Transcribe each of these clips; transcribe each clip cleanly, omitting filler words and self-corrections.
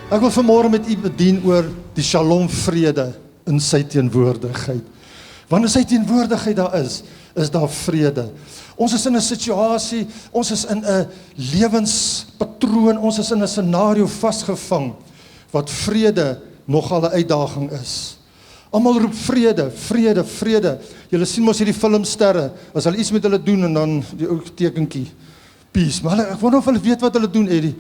Ek wil vanmôre met u bedien oor die shalom vrede in sy teenwoordigheid. Wanneer sy teenwoordigheid daar is daar vrede. Ons is in 'n situasie, ons is in 'n lewenspatroon, ons is in 'n scenario vasgevang, wat vrede nogal 'n uitdaging is. Almal roep vrede, vrede, vrede. Julle sien mos hierdie filmsterre, as hulle iets met hulle doen en dan die ou tekentjie, peace. Maar ek wonder of hulle weet wat hulle doen, Eddie.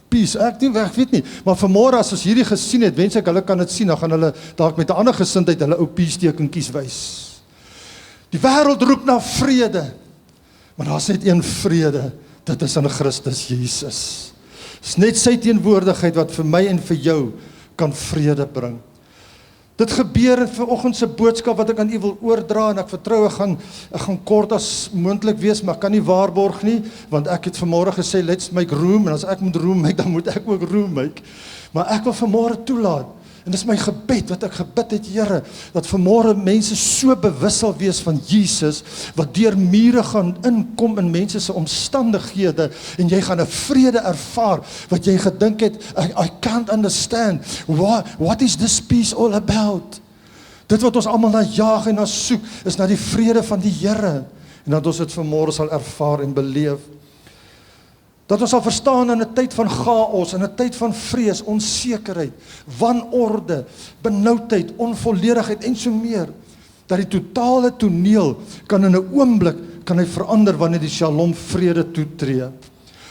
Peace, ek weet nie, maar vanmôre as ons hierdie gesien het, wens ek hulle kan dit sien, dan gaan hulle dalk met 'n ander gesindheid hulle ou peace tekentjies wys. Die wêreld roep na vrede, maar daar's net een vrede, dit is in Christus Jesus. Dis net sy teenwoordigheid wat vir my en vir jou kan vrede bring. Dit gebeur in vanoggend se boodskap wat ek aan u wil oordra, en ek vertrou ek gaan kort as moontlik wees, maar ek kan nie waarborg nie, want ek het vanmôre gesê, let's make room, en as ek moet room make, dan moet ek ook room make. Maar ek wil vanmôre toelaat, en dis my gebed, wat ek gebid het, Here, dat vanmôre mense so bewus sal wees van Jesus, wat deur mure gaan inkom in mense se omstandighede, en jy gaan 'n vrede ervaar, wat jy gedink het, I can't understand, what is this peace all about? Dit wat ons almal na jaag en na soek, is na die vrede van die Here, en dat ons dit vanmôre sal ervaar en beleef. Dat ons sal verstaan in 'n tyd van chaos, in 'n tyd van vrees, onsekerheid, wanorde, benoudheid, onvolledigheid en so meer, dat die totale toneel kan in 'n oomblik kan hy verander wanneer die shalom vrede toetree.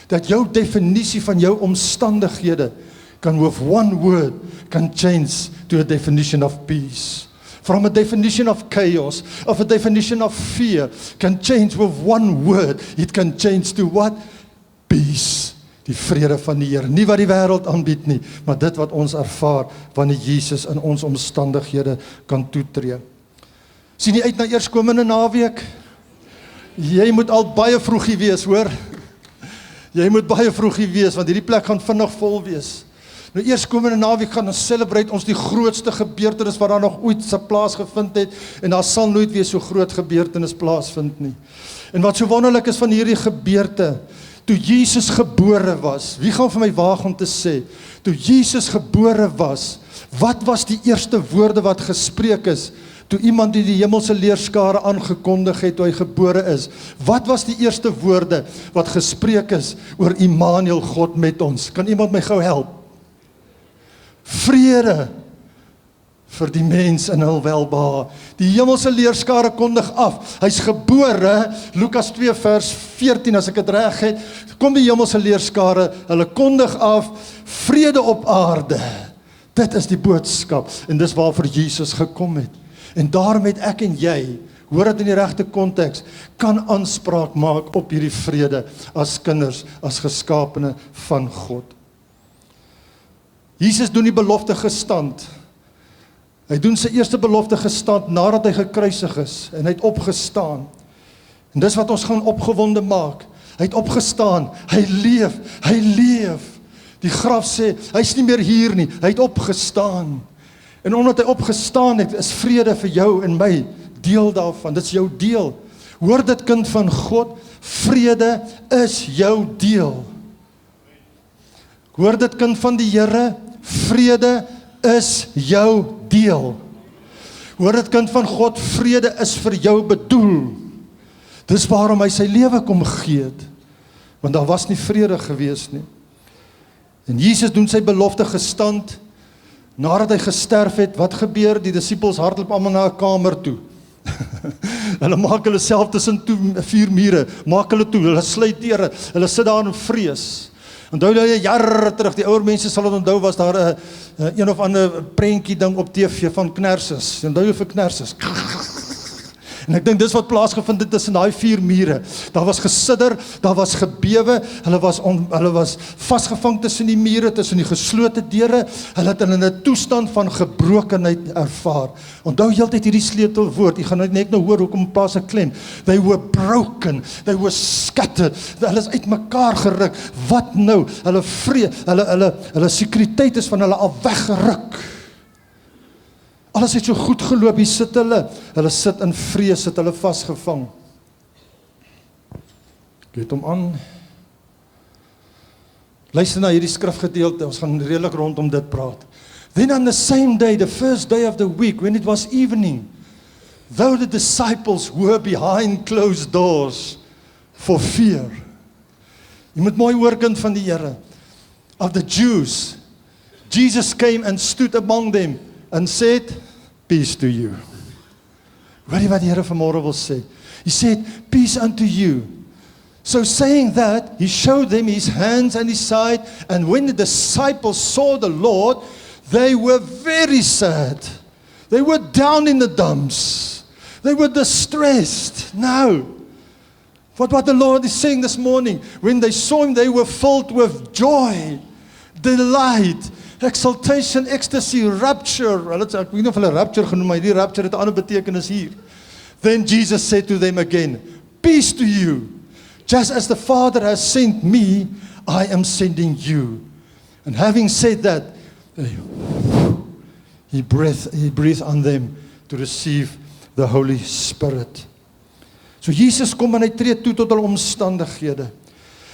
Dat jou definisie van jou omstandighede kan with one word can change to a definition of peace. From a definition of chaos, of a definition of fear, can change with one word. It can change to what? Peace, die vrede van die Here, nie wat die wêreld aanbied nie, maar dit wat ons ervaar, wanneer Jesus in ons omstandighede kan toetree. Sien jy uit na eerskomende naweek? Jy moet al baie vroegie wees, hoor. Jy moet baie vroegie wees, want hierdie plek gaan vinnig vol wees. Nou eerskomende naweek gaan ons celebrate ons die grootste gebeurtenis wat daar nog ooit se plaas gevind het, en daar sal nooit weer so groot gebeurtenis plaasvind nie. En wat so wonderlik is van hierdie gebeurte, toe Jesus gebore was, wie gaan vir my waag om te sê, toe Jesus gebore was, wat was die eerste woorde wat gespreek is, toe iemand die hemelse leerskare aangekondig het, toe hy gebore is, wat was die eerste woorde wat gespreek is oor Immanuel, God met ons? Kan iemand my gou help? Vrede vir die mens in hul welbehae. Die hemelse leerskare kondig af, hy's gebore, Lukas 2 vers 14, as ek dit reg het, kom die hemelse leerskare, hulle kondig af, vrede op aarde. Dit is die boodskap, en dis waarvoor Jesus gekom het. En daarom het ek en jy, hoor dit in die regte konteks, kan aanspraak maak op hierdie vrede, as kinders, as geskapene van God. Jesus doen die belofte gestand. Hy doen sy eerste belofte gestand nadat hy gekruisig is, en hy het opgestaan. En dis wat ons gaan opgewonde maak. Hy het opgestaan, hy leef. Die graf sê, hy's nie meer hier nie, hy het opgestaan. En omdat hy opgestaan het, is vrede vir jou en my, deel daarvan, dit is jou deel. Hoor dit, kind van God, vrede is jou deel. Hoor dit, kind van die Here, vrede is jou deel. Hoor dit, kind van God, vrede is vir jou bedoel. Dis waarom hy sy lewe kom gee het, want daar was nie vrede gewees nie. En Jesus doen sy belofte gestand, nadat hy gesterf het, wat gebeur? Die disippels hardloop almal na 'n kamer toe. Hulle maak hulle self tussen 4 mure, maak hulle toe, hulle sluit deure, hulle sit daar in vrees. Onthou jy jare terug, die ouer mense sal het onthou, was daar een of ander prentjie ding op TV van Knerses. Onthou jy vir Knerses? En ek dink dis wat plaasgevind het tussen daai 4 mure. Daar was gesidder, daar was gebewe, hulle was vasgevang tussen die mure, tussen die geslote deure, hulle het in 'n toestand van gebrokenheid ervaar. Onthou heeltyd hierdie sleutelwoord, jy gaan net nou hoor hoekom plaas ek klem. They were broken, they were scattered, hulle is uitmekaar geruk. Wat nou? Hulle sekuriteit is van hulle af weggeruk. Alles het so goed geloop, hier sit hulle sit in vrees, sit hulle vasgevang. Ek het hom aan. Luister na hierdie skrifgedeelte, ons gaan redelik rondom dit praat. Then on the same day, the first day of the week, when it was evening, though the disciples were behind closed doors for fear. Jy moet mooi hoor, kind van die Here. Of the Jews, Jesus came and stood among them and said, peace to you. Hoor jy wat die Here vanmôre wil sê? He said, peace unto you. So saying that, he showed them his hands and his side, and when the disciples saw the Lord, they were very sad. They were down in the dumps. They were distressed. Now, what the Lord is saying this morning, when they saw him, they were filled with joy, delight, exaltation, ecstasy, rapture. Ek weet nie of hulle rapture genoem, maar die rapture het 'n ander betekenis hier. Then Jesus said to them again, peace to you. Just as the Father has sent me, I am sending you. And having said that, he breathed on them to receive the Holy Spirit. So Jesus kom en hy tree toe tot hulle omstandighede.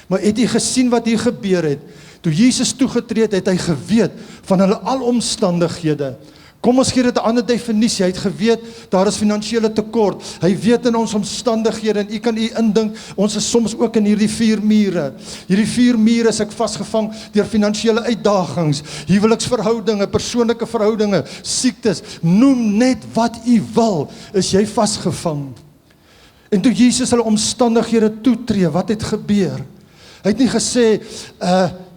Maar het jy gesien wat hier gebeur het? Toe Jesus toegetree het, het hy geweet van hulle al omstandighede. Kom ons gee dit 'n ander definisie. Hy het geweet daar is finansiële tekort. Hy weet in ons omstandighede en u kan u indink, ons is soms ook in hierdie 4 mure. Hierdie 4 mure is ek vasgevang deur finansiële uitdagings, huweliksverhoudinge, persoonlike verhoudinge, siektes. Noem net wat u wil, is jy vasgevang. En toe Jesus hulle omstandighede toetree, wat het gebeur? Hy het nie gesê,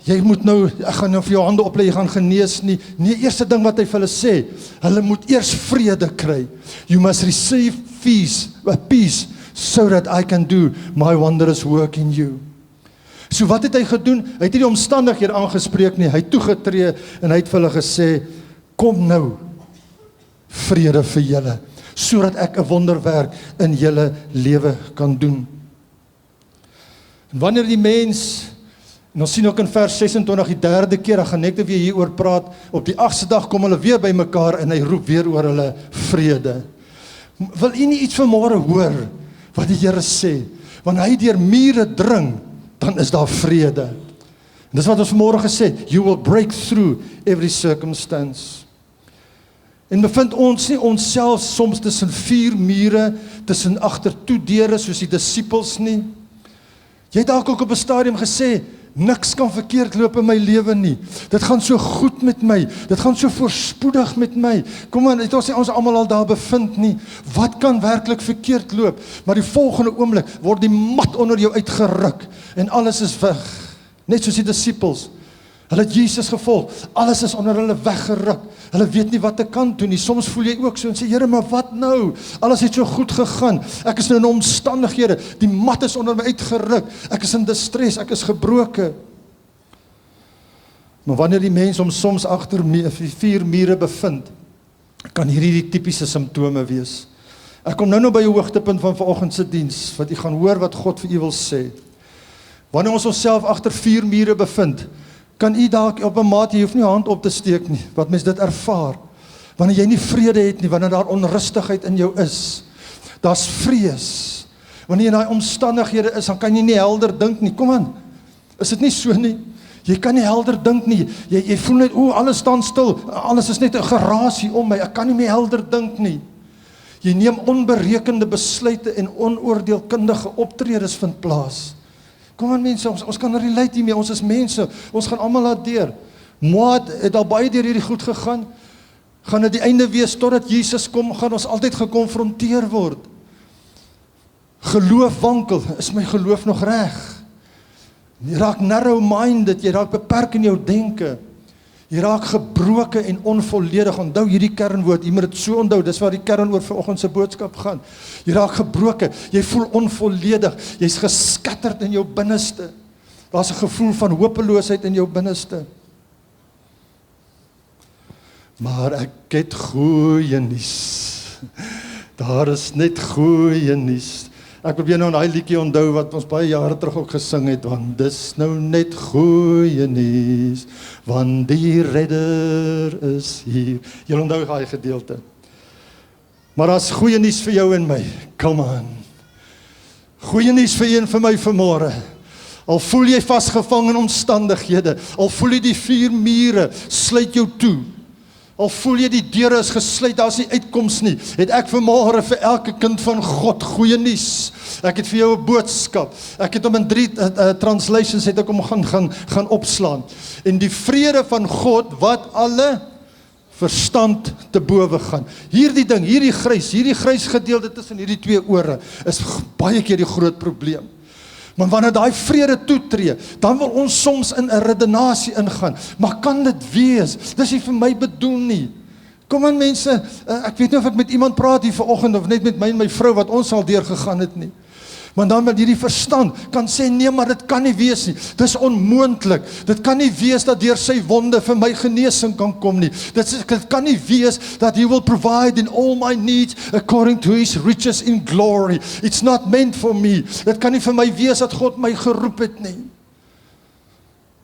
jy moet nou, ek gaan nou vir jou hande oplê, jy gaan genees nie. Nee, eerste ding wat hy vir hulle sê, hulle moet eers vrede kry. You must receive peace, so that I can do my wondrous work in you. So wat het hy gedoen? Hy het nie die omstandighede aangespreek nie, hy het toegetree en hy het vir hulle gesê, kom nou, vrede vir julle, sodat ek 'n wonderwerk in julle lewe kan doen. En wanneer die mens, en ons sien ook in vers 26, die 3de keer, ek gaan net weer hieroor praat, op die 8ste dag kom hulle weer by mekaar en hy roep weer oor hulle vrede. Wil u nie iets vanmôre hoor, wat die Here sê? Wanneer hy deur mure dring, dan is daar vrede. En dis wat ons vanmôre gesê het, you will break through every circumstance. En bevind ons nie onsself soms tussen 4 mure, tussen agter toe deure, soos die disippels nie? Jy het dalk ook op 'n stadium gesê, niks kan verkeerd loop in my lewe nie. Dit gaan so goed met my. Dit gaan so voorspoedig met my. Kom aan, het ons almal al daar bevind nie. Wat kan werklik verkeerd loop? Maar die volgende oomblik word die mat onder jou uitgeruk en alles is weg. Net soos die disippels. Hulle het Jesus gevolg. Alles is onder hulle weggeruk. Hulle weet nie wat te kan doen nie. Soms voel jy ook so en sê, Here, maar wat nou? Alles het so goed gegaan. Ek is nou in omstandighede. Die mat is onder my uitgeruk. Ek is in distress. Ek is gebroken. Maar wanneer die mens hom soms agter 4 mure bevind, kan hierdie die tipiese simptome wees. Ek kom nou by 'n hoogtepunt van vanoggend se diens, wat jy gaan hoor wat God vir u wil sê. Wanneer ons onsself agter 4 mure bevind, kan u dalk op 'n mate, jy hoef nie hand op te steek nie, wat mens dit ervaar. Wanneer jy nie vrede het nie, wanneer daar onrustigheid in jou is, daar's vrees. Wanneer jy in daai omstandighede is, dan kan jy nie helder dink nie. Kom aan, is dit nie so nie? Jy kan nie helder dink nie. Jy voel net, alles staan stil, alles is net 'n geraas hier om my, ek kan nie meer helder dink nie. Jy neem onberekende besluite en onoordeelkundige optredes vind plaas. Kom aan mense, ons kan relate hiermee, ons is mense, ons gaan almal laat deur. Moat het al baie deur hierdie goed gegaan, gaan dit die einde wees, totdat Jesus kom, gaan ons altyd gekonfronteer word. Geloof wankel, is my geloof nog reg? Jy raak narrow-minded, jy raak beperk in jou denke, jy raak gebroken en onvolledig. Onthou hierdie kernwoord, jy moet dit so onthou, dis waar die kern oor vanoggend se boodskap gaan. Jy raak gebroken, jy voel onvolledig, jy's geskatterd in jou binneste. Daar's 'n gevoel van hopeloosheid in jou binneste. Maar ek het goeie nuus. Daar is net goeie nuus. Ek probeer nou 'n daai liedjie onthou wat ons baie jare terug ook gesing het, want dis nou net goeie nuus, want die redder is hier. Jy onthou daai gedeelte. Maar daar's goeie nuus vir jou en my. Come on. Goeie nuus vir een vir my vanmôre. Al voel jy vasgevang in omstandighede, al voel jy die 4 mure sluit jou toe, al voel jy die deure is gesluit, daar is nie uitkoms nie, het ek vanmôre vir elke kind van God goeie nuus. Ek het vir jou 'n boodskap. Ek het hom in 3 translations het ek hom gaan opslaan. En die vrede van God wat alle verstand te bowe gaan. Hierdie ding, hierdie grys gedeelte tussen hierdie 2 ore is baie keer die groot probleem. Maar wanneer daai vrede toetree, dan wil ons soms in 'n redenasie ingaan. Maar kan dit wees? Dis nie vir my bedoel nie. Kom aan mense, ek weet nie of ek met iemand praat hier vanoggend of net met my en my vrou wat ons al deurgegaan het nie. Maar dan met hierdie verstand kan sê, nee, maar dit kan nie wees nie. Dis onmoontlik. Dit kan nie wees dat deur sy wonde vir my genesing kan kom nie. Dit kan nie wees dat he will provide in all my needs according to his riches in glory. It's not meant for me. Dit kan nie vir my wees dat God my geroep het nie.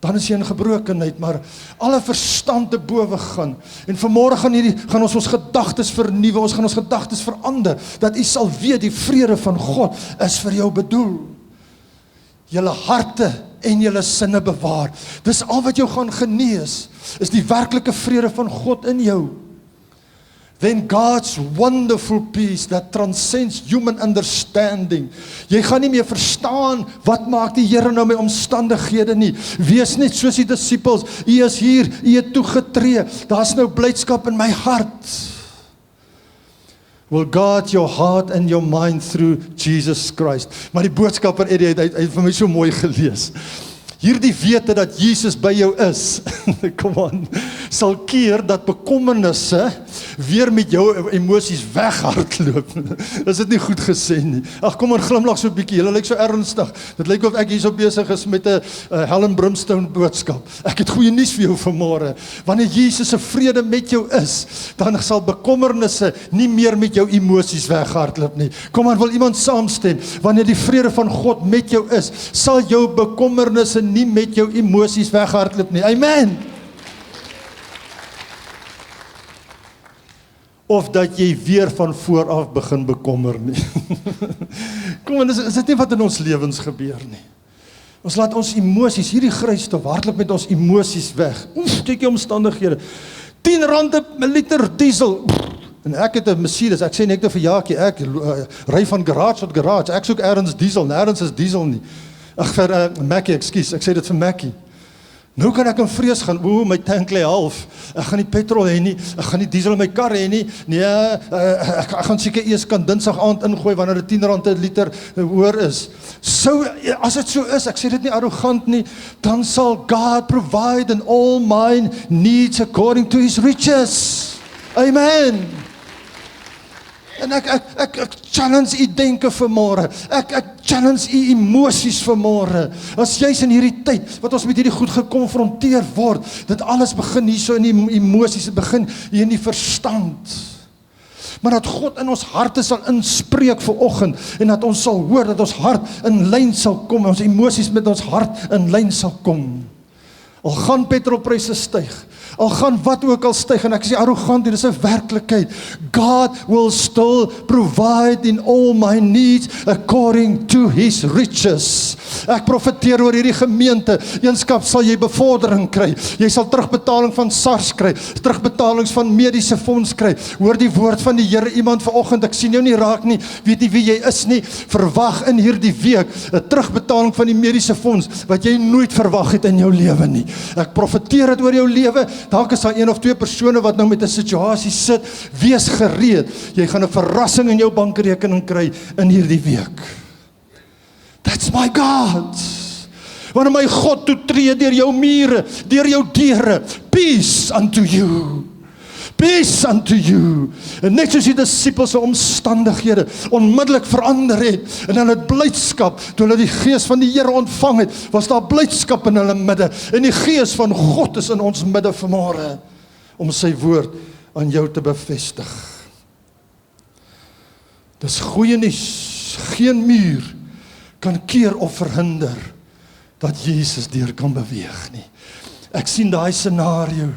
Dan is jy in gebrokenheid, maar alle verstand te bowe gaan. En vanmôre gaan ons gedagtes vernuwe, ons gaan ons gedagtes verander, dat u sal weet die vrede van God is vir jou bedoel. Julle harte en julle sinne bewaar. Dis al wat jou gaan genees, is die werklike vrede van God in jou. Then God's wonderful peace that transcends human understanding. Jy gaan nie meer verstaan, wat maak die Here nou my omstandighede nie. Wees net soos die disippels, u is hier, u het toegetree, daar's nou blydskap in my hart. Will guard your heart and your mind through Jesus Christ. Maar die boodskapper Eddie het vir my so mooi gelees. Hierdie wete dat Jesus by jou is, kom aan, sal keer dat bekommernisse weer met jou emosies weghardloop. Is dit nie goed gesê nie? Ag, kom maar glimlag so 'n bietjie, julle lyk so ernstig. Dit lyk of ek hier so besig is met 'n Helen Brimstone boodskap. Ek het goeie nuus vir jou vanmôre. Wanneer Jesus se vrede met jou is, dan sal bekommernisse nie meer met jou emosies weghardloop nie. Kom maar, wil iemand saamstem? Wanneer die vrede van God met jou is, sal jou bekommernisse nie met jou emosies weghardloop nie. Amen. Of dat jy weer van vooraf begin bekommer nie. Kom aan, is dit nie wat in ons lewens gebeur nie? Ons laat ons emosies, hierdie grysstof, hardloop met ons emosies weg. Kyk die omstandighede. R10 'n liter diesel. En ek het 'n Mercedes, ek sê net vir Jaakie, ek ry van garage tot garage, ek soek ergens diesel, nêrens is diesel nie. Ag vir Mackie, ekskuus, ek sê dit vir Mackie. Nou kan ek in vrees gaan, my tank lê half, ek gaan nie petrol hê nie, ek gaan nie diesel in my kar hê nie, nee, ek gaan seker eers kan Dinsdag aand ingooi, wanneer dit R10 'n liter hoër is. So, as dit so is, ek sê dit nie arrogant nie, dan sal God provide in all my needs according to his riches. Amen. En ek challenge u denke vanmôre. Ek challenge u emosies vanmôre. As jy's in hierdie tyd wat ons met hierdie goed gekonfronteer word, dit alles begin hier so in die emosies, dit begin hier in die verstand. Maar dat God in ons harte sal inspreek vanoggend en dat ons sal hoor dat ons hart in lyn sal kom, ons emosies met ons hart in lyn sal kom. Al gaan petrolpryse styg, al gaan wat ook al styg, en ek sê arrogant, dit is 'n werklikheid. God will still provide in all my needs according to his riches. Ek profeteer oor hierdie gemeente, eenskap sal jy bevordering kry, jy sal terugbetaling van SARS kry, terugbetalings van mediese fonds kry. Hoor die woord van die Here, iemand vanoggend, ek sien jou nie raak nie, weet nie wie jy is nie, verwag in hierdie week 'n terugbetaling van die mediese fonds, wat jy nooit verwag het in jou lewe nie. Ek profeteer dit oor jou lewe. Dalk is daar 1 of 2 persone wat nou met 'n situasie sit. Wees gereed. Jy gaan 'n verrassing in jou bankrekening kry in hierdie week. That's my God. Wanneer my God toetree deur jou mure, deur jou deure. Peace unto you. Peace unto you. En net soos die disippels se omstandighede onmiddellik verander het, en hulle het blydskap, toe hulle die gees van die Here ontvang het, was daar blydskap in hulle midde, en die gees van God is in ons midde vanmôre, om sy woord aan jou te bevestig. Dis goeie nuus, geen muur kan keer of verhinder, dat Jesus deur kan beweeg nie. Ek sien daai scenario,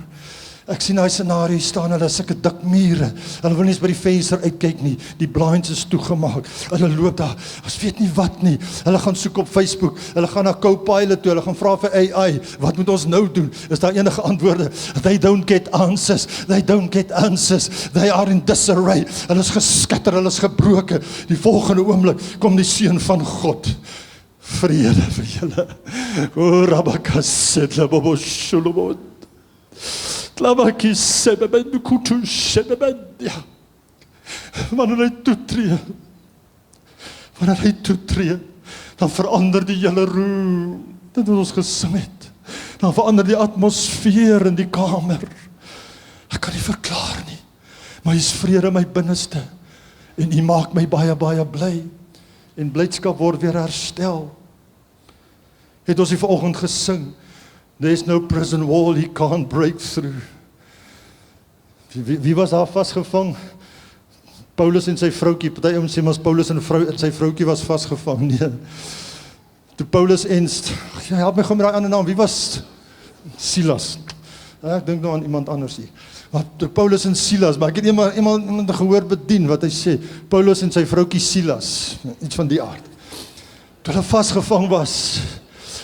Ek sien daai scenario staan, hulle is sulke dik mure. Hulle wil nie eens by die venster uitkyk nie. Die blinds is toegemaak. Hulle loop daar. Ons weet nie wat nie. Hulle gaan soek op Facebook. Hulle gaan na Copilot toe. Hulle gaan vra vir AI, wat moet ons nou doen? Is daar enige antwoorde? They don't get answers. They don't get answers. They are in disarray. Hulle is geskatter, hulle is gebroken. Die volgende oomblik kom die seun van God. Vrede vir julle. O Rabakasedla Bobo Shulobot. Wanneer hy toetree, dan verander die hele room, dit wat ons gesing het, dan verander die atmosfeer in die kamer. Ek kan nie verklaar nie, maar hy is vrede in my binneste, en hy maak my baie, baie bly, en blydskap word weer herstel. Het ons die vanoggend gesing, there's no prison wall he can't break through. Wie was daar vasgevang? Paulus en sy vroukie, party ouens sê maar Paulus en sy vroukie was vasgevang. Nee. Toe Paulus en help my gou met daai ander naam. Wie was Silas? Ek dink nou aan iemand anders hier. Maar toe Paulus en Silas, maar ek het iemand gehoor bedien wat hy sê, Paulus en sy vroukie Silas, iets van die aard. Toe hulle vasgevang was,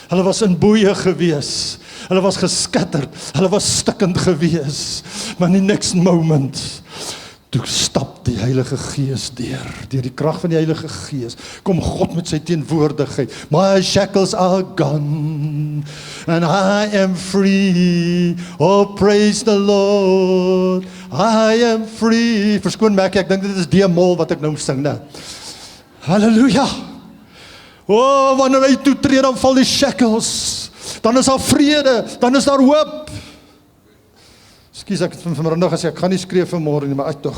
hulle was in boeie gewees. Hulle was geskatterd, hulle was stikkend gewees, maar in die next moment, toe stap die Heilige Gees deur die krag van die Heilige Gees, kom God met sy teenwoordigheid, my shackles are gone, and I am free, oh praise the Lord, I am free, verskoon my ek dink dit is D-mol wat ek nou sing, ne? Halleluja, oh wanneer hy toetree, dan val die shackles, dan is daar vrede, dan is daar hoop. Ekskuus, ek het vanmiddag gesê, ek gaan nie skree vanmôre nie, maar ek tog.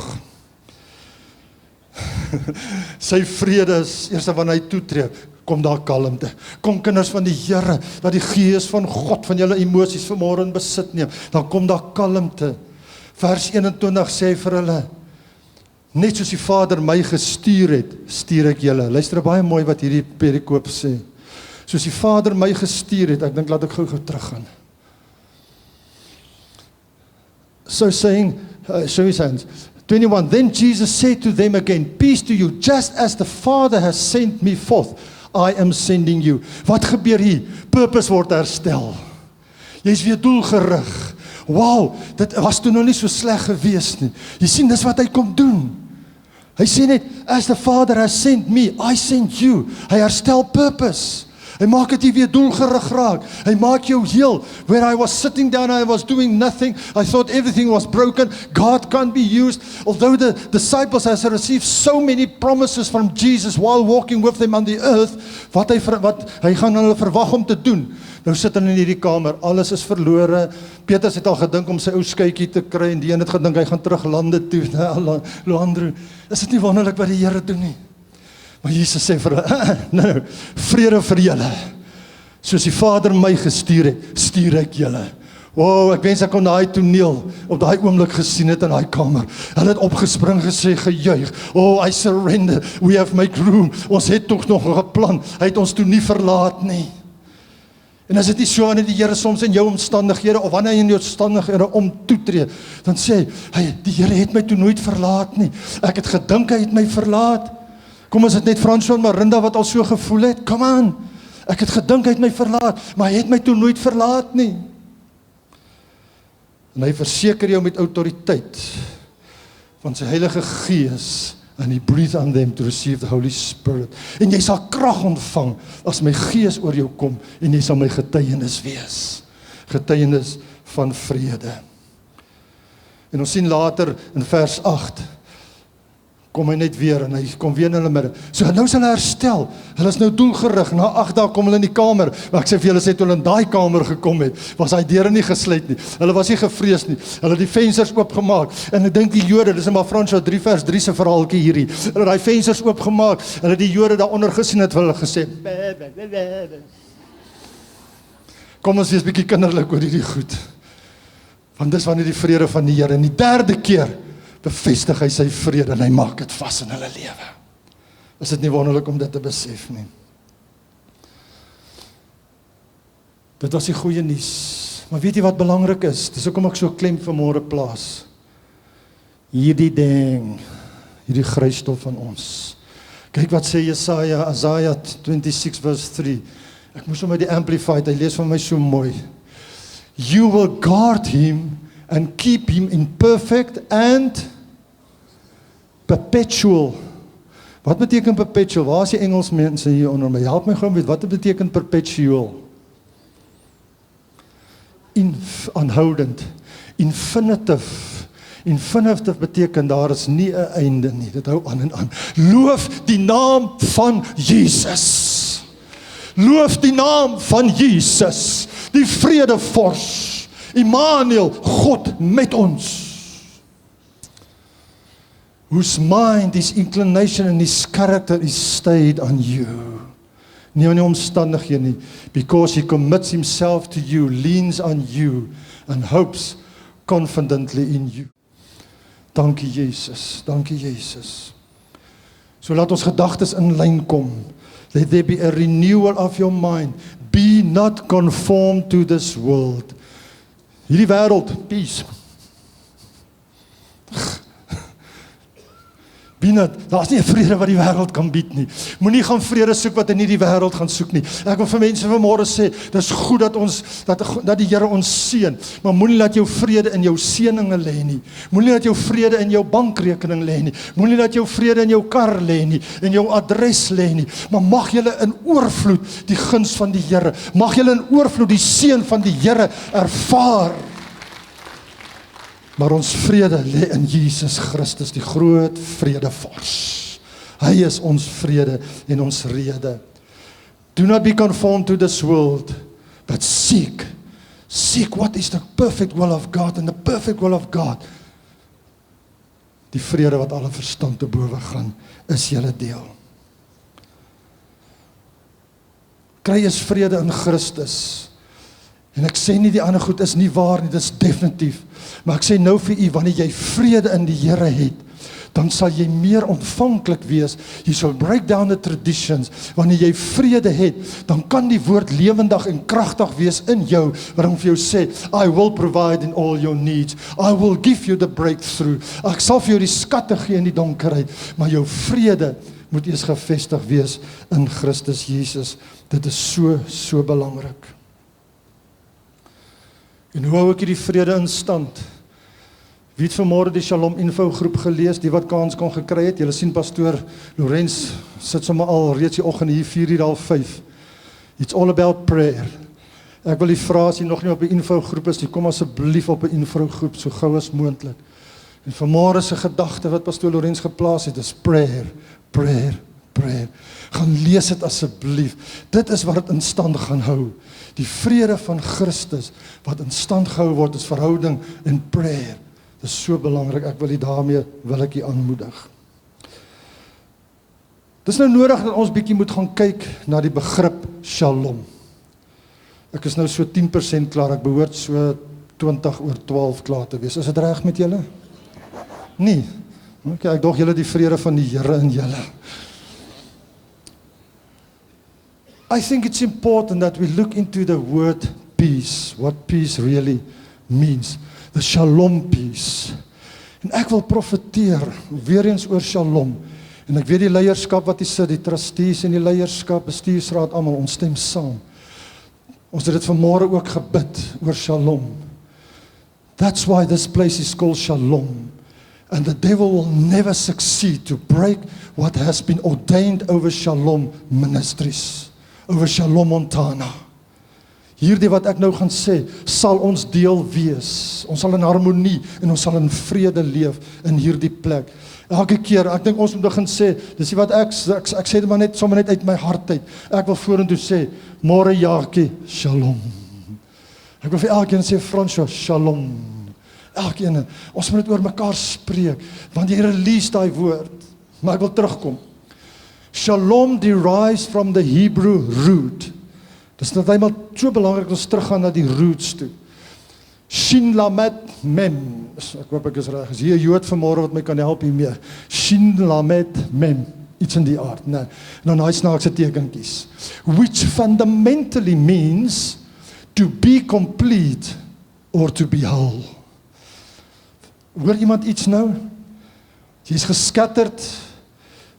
Sy vrede is, eers wanneer hy toetree, kom daar kalmte. Kom kinders van die Here, dat die Gees van God, van julle emosies vanmôre in besit neem, dan kom daar kalmte. Vers 21 sê vir hulle, net soos die Vader my gestuur het, stuur ek julle. Luister baie mooi wat hierdie perikoop sê. Soos die Vader my gestuur het, ek dink laat ek gou teruggaan. So saying, show his hands. 21, then Jesus said to them again, peace to you, just as the Father has sent me forth, I am sending you. Wat gebeur hier? Purpose word herstel. Jy is weer doelgerig. Wow, dit was toe nog nie so sleg gewees nie. Jy sien, dis wat hy kom doen. Hy sê net, as the Father has sent me, I send you. Hy herstel purpose. Hy maak dit weer doelgerig raak. Hy maak jou heel. Where I was sitting down, I was doing nothing. I thought everything was broken. God can't be used. Although the disciples has received so many promises from Jesus while walking with them on the earth, wat hy gaan hulle verwag om te doen. Nou sit hulle in hierdie kamer, alles is verlore. Petrus het al gedink om sy ou skytjie te kry, en die een het gedink hy gaan terug lande toe. Leandro, is dit nie wonderlik wat die Here doen nie? Maar Jesus sê vir hulle, nou, vrede vir julle. Soos die Vader my gestuur het, stuur ek julle. Wow, ek wens ek kon daai toneel op daai oomblik gesien het in daai kamer. Hulle het opgespring gesê, gejuig. Oh, I surrender. We have make room. Ons het tog nog 'n plan. Hy het ons toe nie verlaat nie. En as dit nie so wanneer die Here soms in jou omstandighede, of wanneer hy in jou omstandighede toetree, dan sê hy, die Here het my toe nooit verlaat nie. Ek het gedink hy het my verlaat. Kom, is dit net Fransjo en Marinda wat al so gevoel het? Come on, ek het gedink hy het my verlaat, maar hy het my toe nooit verlaat nie. En hy verseker jou met autoriteit van sy Heilige Gees, and he breathed on them to receive the Holy Spirit. En jy sal krag ontvang as my Gees oor jou kom, en jy sal my getuienis wees. Getuienis van vrede. En ons sien later in vers 8, kom hy net weer, en hy kom weer in hulle midde. So nou is hulle herstel, hulle is nou doelgerig, na 8 dae kom hulle in die kamer, maar ek sê vir julle, sê toe hulle in daai kamer gekom het, was hy deure nie gesluit nie, hulle was nie gevrees nie, hulle het die vensters oopgemaak, en ek dink die Jode, dis in maar Fransjo 3 vers 3 se verhaaltjie hierdie, hulle het die vensters oopgemaak, hulle die Jode daaronder gesien het, hulle gesê, kom ons wees bietjie kinderlik oor hierdie goed, want dis wanneer die vrede van die Here, en die 3de keer, bevestig hy sy vrede, en hy maak dit vas in hulle lewe. Is dit nie wonderlik om dit te besef nie? Dit was die goeie nuus. Maar weet jy wat belangrik is? Dis hoekom ek so klem vanmôre plaas. Hierdie ding, hierdie grysstof van ons. Kyk wat sê Jesaja, Isaiah 26 verse 3. Ek moes hom uit die Amplified, hy lees van my so mooi. You will guard him and keep him in perfect and perpetual. Wat beteken perpetual? Waar is die Engels mense hier onder my? Help my gou met wat beteken perpetual? Aanhoudend. Infinitive. Infinitive beteken daar is nie 'n einde nie. Dit hou aan en aan. Loof die naam van Jesus. Loof die naam van Jesus. Die vredevors. Immanuel, God met ons. Whose mind, his inclination and his character is stayed on you. Nie aan die omstandighede nie. Because he commits himself to you, leans on you and hopes confidently in you. Dankie Jesus, dankie Jesus. So laat ons gedagtes in lyn kom. Let there be a renewal of your mind. Be not conformed to this world. Hierdie wêreld, peace. Daar is nie 'n vrede wat die wêreld kan bied nie. Moenie gaan vrede soek wat in hierdie wêreld gaan soek nie. Ek wil vir mense vanmôre sê, dis goed dat die Here ons seën, maar moenie laat jou vrede in jou seëninge lê nie. Moenie laat jou vrede in jou bankrekening lê nie. Moenie laat jou vrede in jou kar lê nie, in jou adres lê nie. Maar mag julle in oorvloed die guns van die Here, mag julle in oorvloed die seën van die Here ervaar. Maar ons vrede lê in Jesus Christus, die groot vredevors. Hy is ons vrede en ons rede. Do not be conformed to this world, but seek what is the perfect will of God, and the perfect will of God. Die vrede wat alle verstand te bowe gaan, is julle deel. Kry eens vrede in Christus. En ek sê nie die ander goed is nie waar nie, dit is definitief. Maar ek sê nou vir u, wanneer jy vrede in die Here het, dan sal jy meer ontvanklik wees. You shall break down the traditions. Wanneer jy vrede het, dan kan die woord lewendig en kragtig wees in jou, waarom vir jou sê, I will provide in all your needs. I will give you the breakthrough. Ek sal vir jou die skatte gee in die donkerheid, maar jou vrede moet eers gevestig wees in Christus Jesus. Dit is so belangrik. En hoe hou ek hierdie vrede in stand? Wie het vanmôre die Shalom Info groep gelees, die wat kans kon gekry het? Julle sien pastoor Lorenz sit sommer al reeds die oggend hier 4:30. It's all about prayer. Ek wil u vra as jy nog nie op 'n info groep is, kom asseblief op 'n info groep so gou as moontlik. En vanmôre se gedagte wat pastoor Lorenz geplaas het, is prayer. Gaan lees dit asseblief. Dit is wat dit in stand gaan hou. Die vrede van Christus wat in stand gehou word is verhouding en prayer. Dit is so belangrik. Ek wil u aanmoedig. Dis nou nodig dat ons bietjie moet gaan kyk na die begrip Shalom. Ek is nou so 10% klaar. Ek behoort so 20:12 klaar te wees. Is dit reg met julle? Nee. Okay, ek dog julle die vrede van die Here in julle. I think it's important that we look into the word peace, what peace really means, the Shalom peace. En ek wil profeteer weer eens oor Shalom. En ek weet die leierskap wat hier sit, die trustees en die leierskap, bestuursraad, almal, ons stem saam. Ons het dit vanmôre ook gebid oor Shalom. That's why this place is called Shalom. And the devil will never succeed to break what has been ordained over Shalom ministries. Over Shalom Montana. Hierdie wat ek nou gaan sê, sal ons deel wees. Ons sal in harmonie en ons sal in vrede leef in hierdie plek. Elke keer, ek dink ons moet begin sê, dis wat ek sê dit maar net, sommer net uit my hart uit. Ek wil vorentoe sê, môre Jaakie, Shalom. Ek wil vir elkeen sê, Fransjo, Shalom. Elkeen, ons moet dit oor mekaar spreek, want jy release daai woord. Maar ek wil terugkom. Shalom derives from the Hebrew root. Dis net eendag so belangrik dat ons teruggaan na die roots toe. Shin lamet mem. Ek hoop ek is reg. Is hier 'n Jood vanmôre wat my kan help hiermee. Shin lamet mem. Iets in die aard. Nou daai snaakse tekentjies. Which fundamentally means to be complete or to be whole. Hoor iemand iets nou? Jy's geskatterd,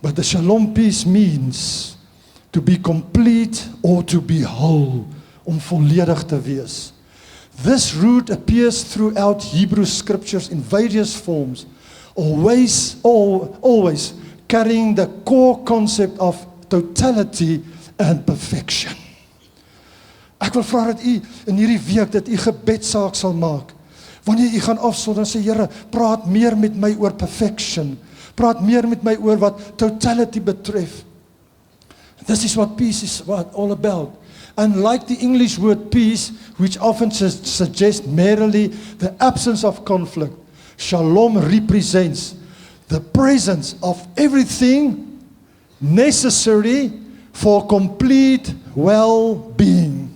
but the shalom peace means to be complete or to be whole, om volledig te wees. This root appears throughout Hebrew scriptures in various forms, always carrying the core concept of totality and perfection. Ek wil vra dat u in hierdie week dat u gebedsaak sal maak. Wanneer u gaan afsonder en sê, Here, praat meer met my oor perfection. Praat meer met my oor wat totality betref. This is what peace is all about. Unlike the English word peace, which often suggests merely the absence of conflict, shalom represents the presence of everything necessary for complete well-being.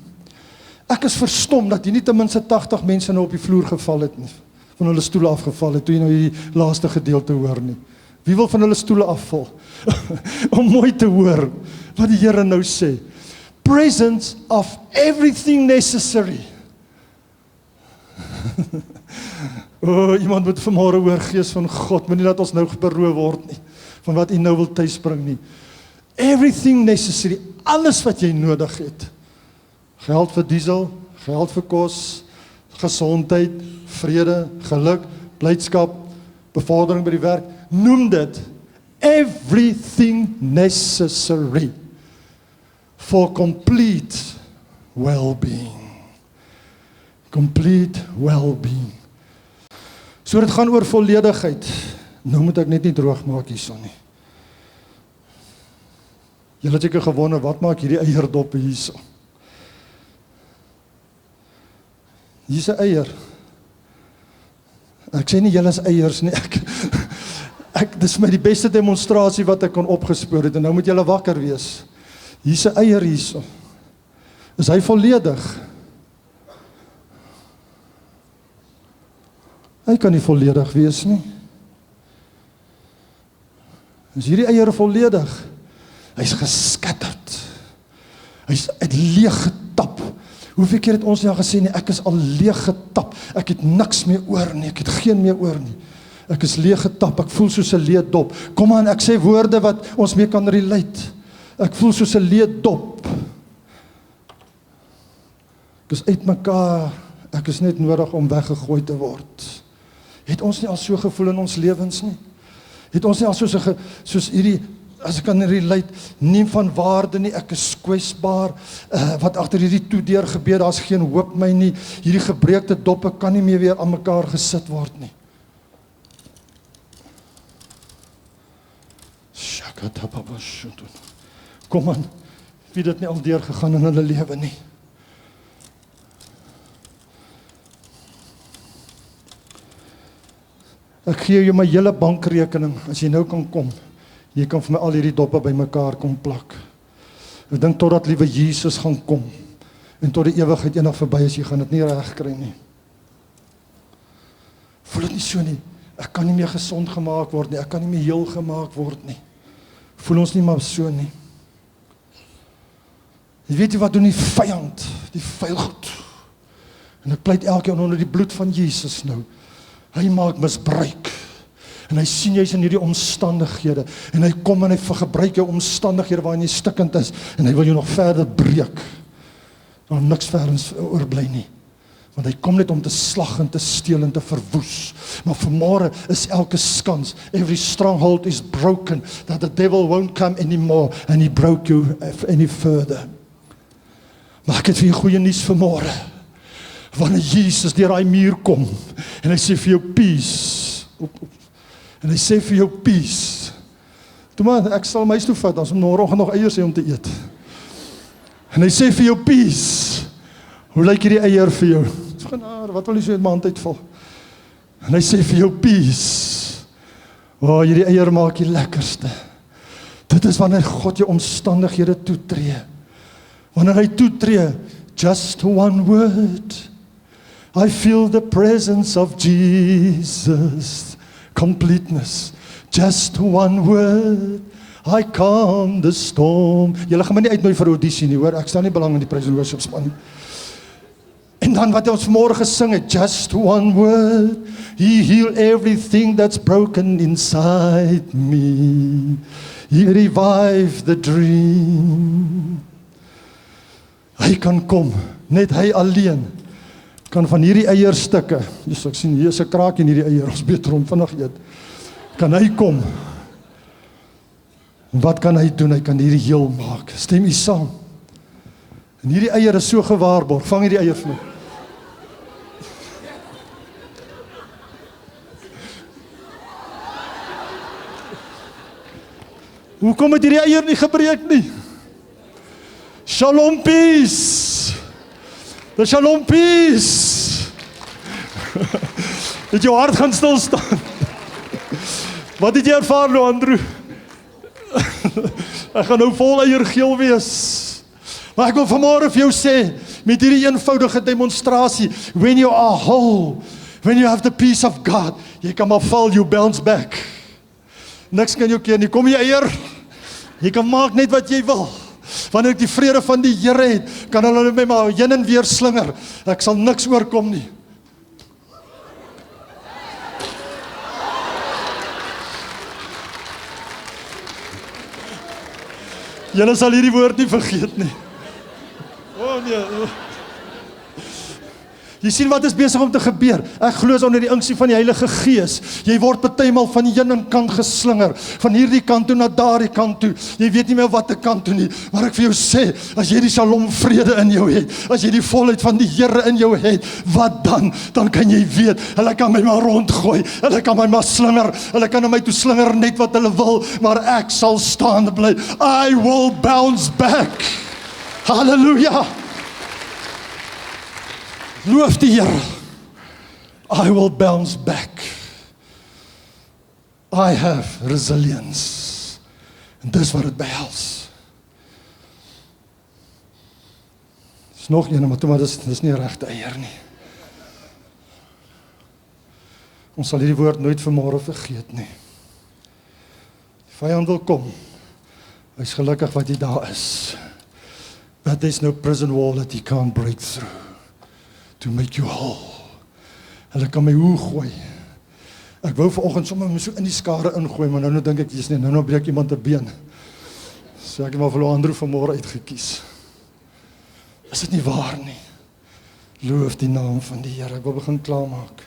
Ek is verstom dat hier nie ten minste 80 mense nou op die vloer geval het nie, van hulle stoele afgeval het, toe jy nou hierdie laaste gedeelte hoor nie. Wie wil van hulle stoele afval? Om mooi te hoor wat die Here nou sê. Presence of everything necessary. Iemand moet vanmôre hoor, Gees van God, moenie dat ons nou beroof word nie, van wat U nou wil tuisbring nie. Everything necessary, alles wat jy nodig het. Geld vir diesel, geld vir kos, gesondheid, vrede, geluk, blydskap, bevordering by die werk, noem dit everything necessary for complete well-being. Complete well-being. So dit gaan oor volledigheid. Nou moet ek net nie droog maak hierson nie. Julle het seker gewonder, wat maak hierdie eierdoppe hierson? Hier's 'n eier. Ek sê nie julle is eiers nie. Dis my die beste demonstrasie wat ek kon opgespoor het, en nou moet julle wakker wees. Hier's 'n eier hierso. Is hy volledig? Hy kan nie volledig wees nie. Is hierdie eier volledig? Hy's geskatterd. Hy's leeg getap. Hoeveel keer het ons nou gesê nie, ek is al leeg getap. Ek het niks meer oor nie, ek het geen meer oor nie. Ek is leeg getap, ek voel soos 'n leeddop. Kom aan, ek sê woorde wat ons mee kan relate. Ek voel soos 'n leeddop. Ek is uitmekaar, ek is net nodig om weggegooi te word. Het ons nie al so gevoel in ons lewens nie? Het ons nie al soos hierdie, as ek kan relate, nie van waarde nie, ek is kwesbaar, wat agter hierdie toedeur gebeur, daar's geen hoop my nie, hierdie gebreekte doppe kan nie meer weer aan mekaar gesit word nie. Kom aan, wie dit nie al deurgegaan in hulle lewe nie. Ek gee jou my hele bankrekening, as jy nou kan kom, jy kan vir my al hierdie doppe by mekaar kom plak. Ek dink totdat liewe Jesus gaan kom, en tot die ewigheid eendag verby is, jy gaan dit nie reg kry nie. Voel dit nie so nie, ek kan nie meer gesond gemaak word nie, ek kan nie meer heel gemaak word nie. Voel ons nie maar so nie. Jy weet jy wat doen die vyand, die vuil goed. En ek pleit elkeen onder die bloed van Jesus nou. Hy maak misbruik. En hy sien jy's in hierdie omstandighede. En hy kom en hy gebruik jou omstandighede waarin jy stikkend is. En hy wil jou nog verder breek. Daar niks verder oorbly nie. Want hy kom net om te slag en te steel en te verwoes. Maar vanmôre is elke skans, every stronghold is broken, that the devil won't come anymore, and he broke you any further. Maar ek het vir jou goeie nuus vanmôre. Wanneer Jesus deur daai muur kom, en hy sê vir jou peace, en hy sê vir jou peace, toe maar, ek sal my toe vat, as om môreoggend nog eiers hê om te eet. En hy sê vir jou peace, hoe lyk hierdie eier vir jou? Genade, wat wil jy so uit my hand uitval? En hy sê vir jou peace, hierdie eier maak die lekkerste. Dit is wanneer God jou omstandighede toetree. Wanneer hy toetree, just one word, I feel the presence of Jesus, completeness, just one word, I calm the storm. Julle gaan my nie uitnooi vir audisie nie, hoor, ek stel nie belang in die praise and worship span nie. dan wat ons vanmôre gesing het, just one word, He healed everything that's broken inside me. He revived the dream. Hy kan kom, net hy alleen, kan van hierdie eierstukke, dus ek sien hier is 'n kraak in hierdie eier, ons beter om vinnig eet, kan hy kom, en wat kan hy doen? Hy kan hierdie heel maak, stem u saam, en hierdie eier is so gewaarborg, vang hierdie eier vir my, hoekom het hierdie eier nie gebreek nie? Shalom peace. The shalom peace. Het jou hart gaan stilstaan. Wat het jy ervaar nou, Andrew? Ek gaan nou vol eiergeel wees. Maar ek wil vanmôre vir jou sê, met hierdie eenvoudige demonstrasie, when you are whole, when you have the peace of God, jy kan maar val, you bounce back. Niks kan jou keer nie, kom jy eier, jy kan maak net wat jy wil. Wanneer ek die vrede van die Here het, kan hulle my maar heen en weer slinger. Ek sal niks oorkom nie. Julle sal hierdie woord nie vergeet nie. Oh nee. Jy sien wat is besig om te gebeur. Ek glo onder die unksie van die Heilige Gees. Jy word partymal van heen en kant geslinger, van hierdie kant toe na daardie kant toe. Jy weet nie meer watter kant toe nie, maar ek vir jou sê, as jy die Shalom vrede in jou het, as jy die volheid van die Here in jou het, wat dan? Dan kan jy weet, hulle kan my maar rondgooi, hulle kan my maar slinger, hulle kan na my toe slinger net wat hulle wil, maar ek sal staan bly. I will bounce back. Hallelujah. Loof die Here. I will bounce back. I have resilience. En dis wat het behels. Dis nog een, maar dis nie regte eier nie. Ons sal hierdie woord nooit vanmôre vergeet nie. Die vyand wil kom. Hy's gelukkig wat hy daar is. But there's no prison wall that he can't break through. To make you whole. Hulle kan my hoe gooi. Ek wou vanoggend sommer so in die skare ingooi, maar nou dink ek, jy's nie, nou breek iemand 'n been. So ek het maar vir Andrew vanmôre uitgekies. Is dit nie waar nie? Loof die naam van die Here. Ek wil begin klaarmaak.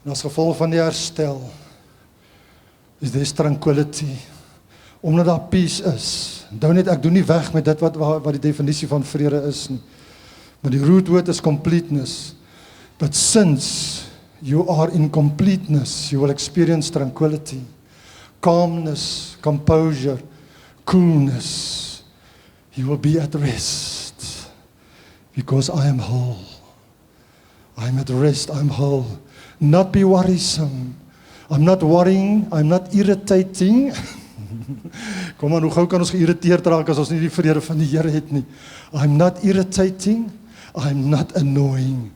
En as gevolg van die herstel, is there tranquility. Omdat daar peace is. Onthou net, ek doen nie weg met dit wat die definisie van vrede is nie. Maar die root word is completeness. But since you are in completeness, you will experience tranquility, calmness, composure, coolness. You will be at rest. Because I am whole. I am at rest, I am whole. Not be worrisome. I'm not worrying, I'm not irritating. Kom aan, hoe gou kan ons geïrriteerd raak as ons nie die vrede van die Here het nie. I'm not irritating. I'm not annoying.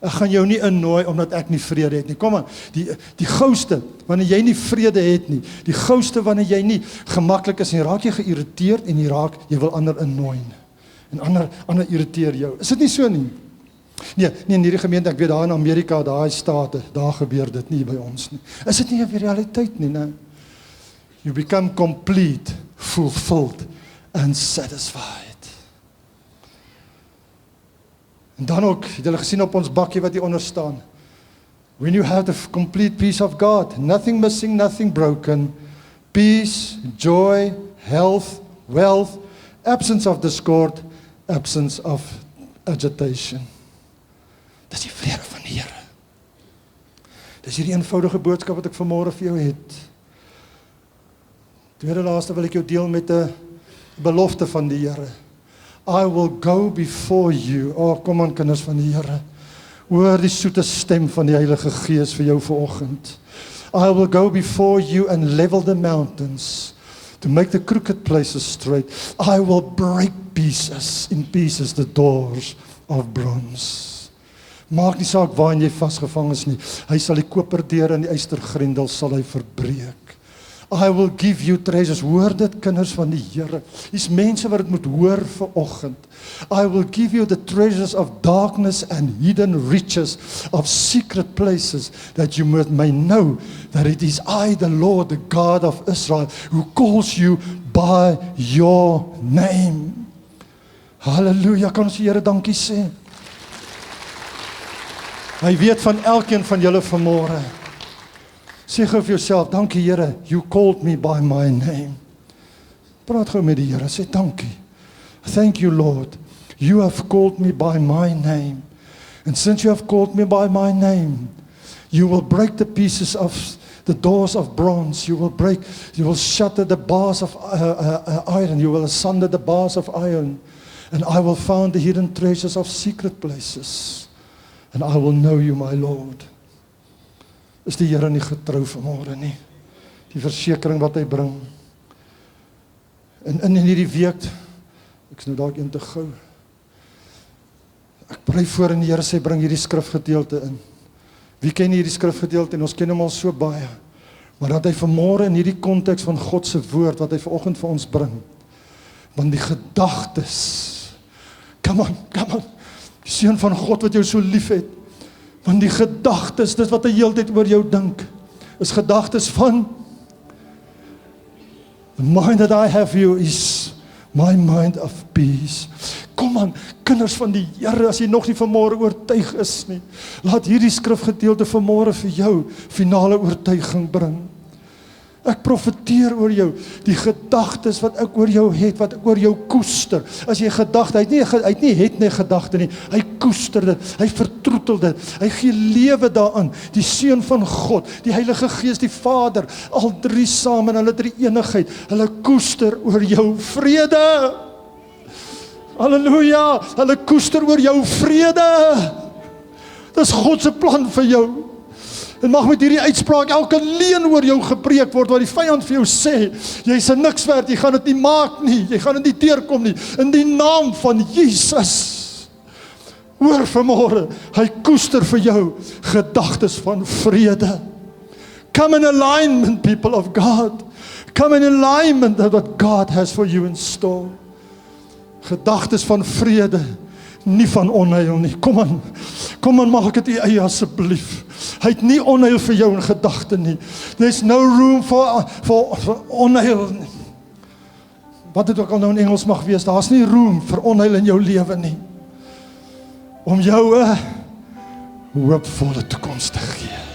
Ek gaan jou nie annoy omdat ek nie vrede het nie. Kom aan, die gouste, wanneer jy nie vrede het nie, die gouste wanneer jy nie gemaklik is en raak jy geïrriteerd en jy wil ander annoy. En ander irriteer jou. Is dit nie so nie? Nee, in hierdie gemeente, ek weet daar in Amerika, daai state, daar gebeur dit nie by ons nie. Is dit nie 'n realiteit nie, né? You become complete, fulfilled and satisfied. En dan ook, het julle gesien op ons bakkie wat hier onder staan. When you have the complete peace of God, nothing missing, nothing broken, peace, joy, health, wealth, absence of discord, absence of agitation. Dis die vrede van die Here. Dis hierdie eenvoudige boodskap wat ek vanmôre vir jou het. Tweede laaste wil ek jou deel met 'n belofte van die Here. I will go before you. Kom aan kinders van die Here. Hoor die soete stem van die Heilige Gees vir jou vanoggend. I will go before you and level the mountains to make the crooked places straight. I will break in pieces the doors of bronze. Maak nie saak waarin jy vasgevang is nie. Hy sal die koperdeure en die ystergrendel sal hy verbreek. I will give you treasures. Hoor dit, kinders van die Here. Dis mense wat dit moet hoor vanoggend. I will give you the treasures of darkness and hidden riches of secret places, that you may know that it is I, the Lord, the God of Israel, who calls you by your name. Halleluja, kan ons die Here dankie sê. Hy weet van elkeen van julle vanmôre. Sê gou vir jouself, dankie Here, you called me by my name. Praat gou met die Here, sê dankie. Thank you Lord, you have called me by my name. And since you have called me by my name, you will break the pieces of the doors of bronze, you will shatter the bars of iron, you will asunder the bars of iron, and I will find the hidden treasures of secret places, and I will know you, my Lord. Is die Here nie getrou vanmôre nie? Die versekering wat hy bring. En in hierdie week, ek is nou dalk een te gou. Ek bly voor in die Here sê, bring hierdie skrifgedeelte in. Wie ken hierdie skrifgedeelte? En ons ken hom al so baie. Maar dat hy vanmôre in hierdie konteks van God se woord, wat hy vanoggend vir ons bring, want die gedagtes, come on, die Seun van God wat jou so lief het, want die gedagtes, dis wat hy heeltyd oor jou dink, is gedagtes van, the mind that I have you is my mind of peace. Kom aan, kinders van die Here, as jy nog nie vanmôre oortuig is nie, laat hierdie skrifgedeelte vanmôre vir jou finale oortuiging bring. Ek profeteer oor jou, die gedagtes wat ek oor jou het, wat ek oor jou koester. As jy gedagte, hy het nie gedagte nie, hy koester dit, hy vertroetel dit, hy gee lewe daaraan, die Seun van God, die Heilige Gees, die Vader, al drie saam in hulle drie enigheid, hulle koester oor jou vrede. Halleluja, hulle koester oor jou vrede. Dis God se plan vir jou. En mag met hierdie uitspraak elke leuen oor jou gepreek word, wat die vyand vir jou sê, jy's 'n niks werd, jy gaan dit nie maak nie, jy gaan dit nie deurkom nie, in die naam van Jesus. Hoor vanmôre, hy koester vir jou gedagtes van vrede. Come in alignment, people of God. Come in alignment with what God has for you in store. Gedagtes van vrede, nie van onheil nie. Kom aan, maak dit u eie asseblief. Hy het nie onheil vir jou in gedagte nie. There's no room for onheil nie. Wat dit ook al nou in Engels mag wees, daar's nie room vir onheil in jou lewe nie. Om jou 'n hoopvolle toekoms te gee.